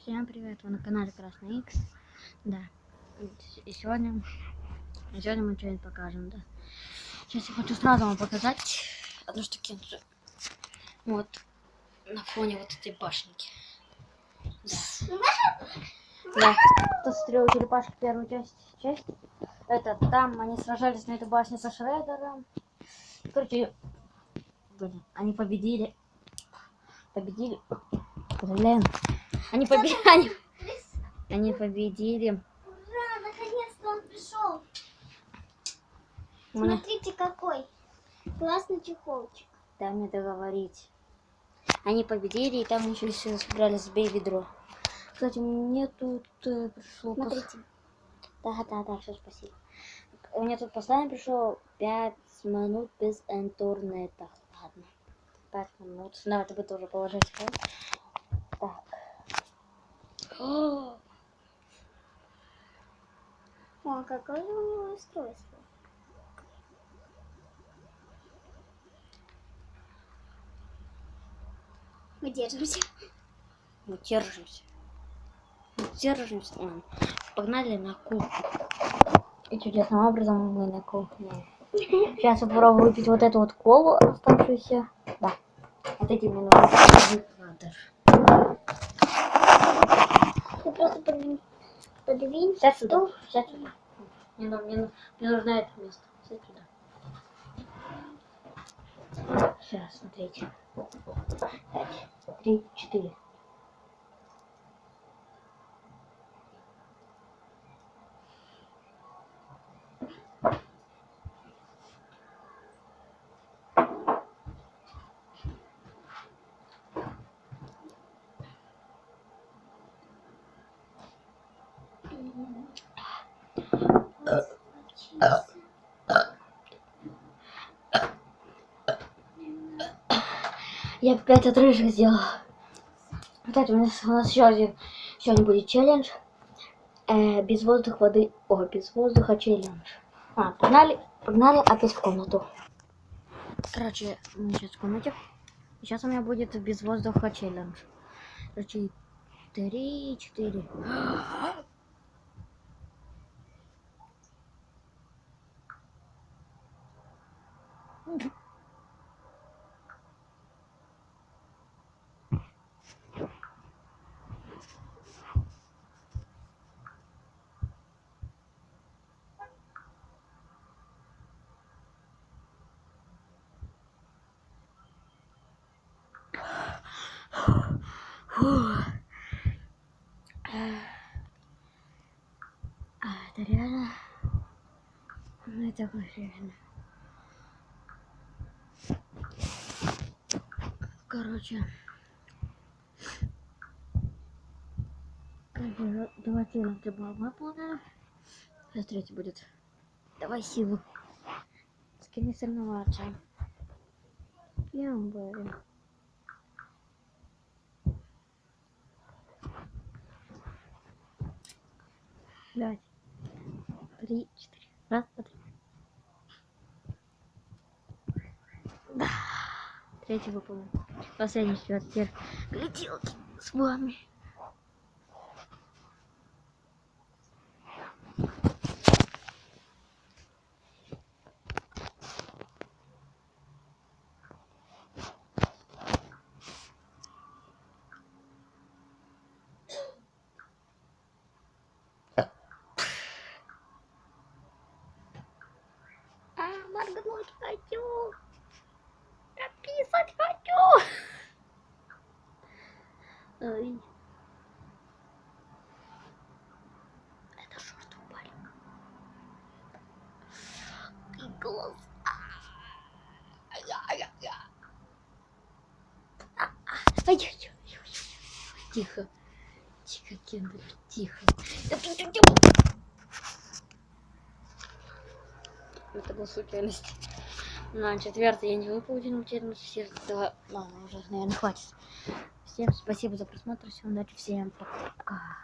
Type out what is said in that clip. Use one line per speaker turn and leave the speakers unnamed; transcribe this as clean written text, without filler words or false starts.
Всем привет, вы на канале Красный Икс. Да. И сегодня мы что-нибудь покажем, да. Сейчас я хочу сразу вам показать одну штукенцию. Вот на фоне вот этой башенки. Да. Кто смотрел черепашки первую часть. Это там они сражались на этой башне со Шреддером. Короче, блин, они победили. Блин. Они победили.
Ура, наконец-то он пришел.
Мне...
Смотрите, какой классный чехолчик.
Дай мне договорить. Они победили, и там еще собрались сбей ведро. Кстати, мне тут пришло...
Смотрите.
Да, все, спасибо. У меня тут последний пришел 5 минут без интернета. Ладно. 5 минут. Давай, ты бы тоже положить. Так.
О, какое же у него устройство. Мы держимся.
Мы держимся. Погнали на кухню. И чудесным образом мы на кухне. Сейчас я попробую выпить вот эту вот колу оставшуюся. Да. Вот эти мне нужны.
Ты просто подвинь.
Сядь сюда. Сядь сюда. Мне нужно это место. Сядь сюда. Сейчас, смотрите. 5, 3, 4. Я 5 отрыжек сделал. Кстати, у нас еще один будет челлендж. Без воздуха воды. Без воздуха челлендж. Погнали опять в комнату. Короче, мы сейчас в комнате. Сейчас у меня будет без воздуха челлендж. Короче, 3, 4. Это реально. Ну это реально. Короче. Два челленджа было выполнено. Сейчас третий будет. Давай силу. Скини соревноваться. Я говорю. Пять, 3, 4. Раз, два, три. Да. Третий выполнен. Последний счет. Теперь гляделки с вами.
Моргнуть хочу. Писать хочу.
Ой. Это шорты упали. И глаз. Тихо. Тихо, Кендер, тихо. Это была случайность. На четвертый я не выполнил челлендж. Все два. Ладно, уже, наверное, хватит. Всем спасибо за просмотр. Всем удачи. Всем пока.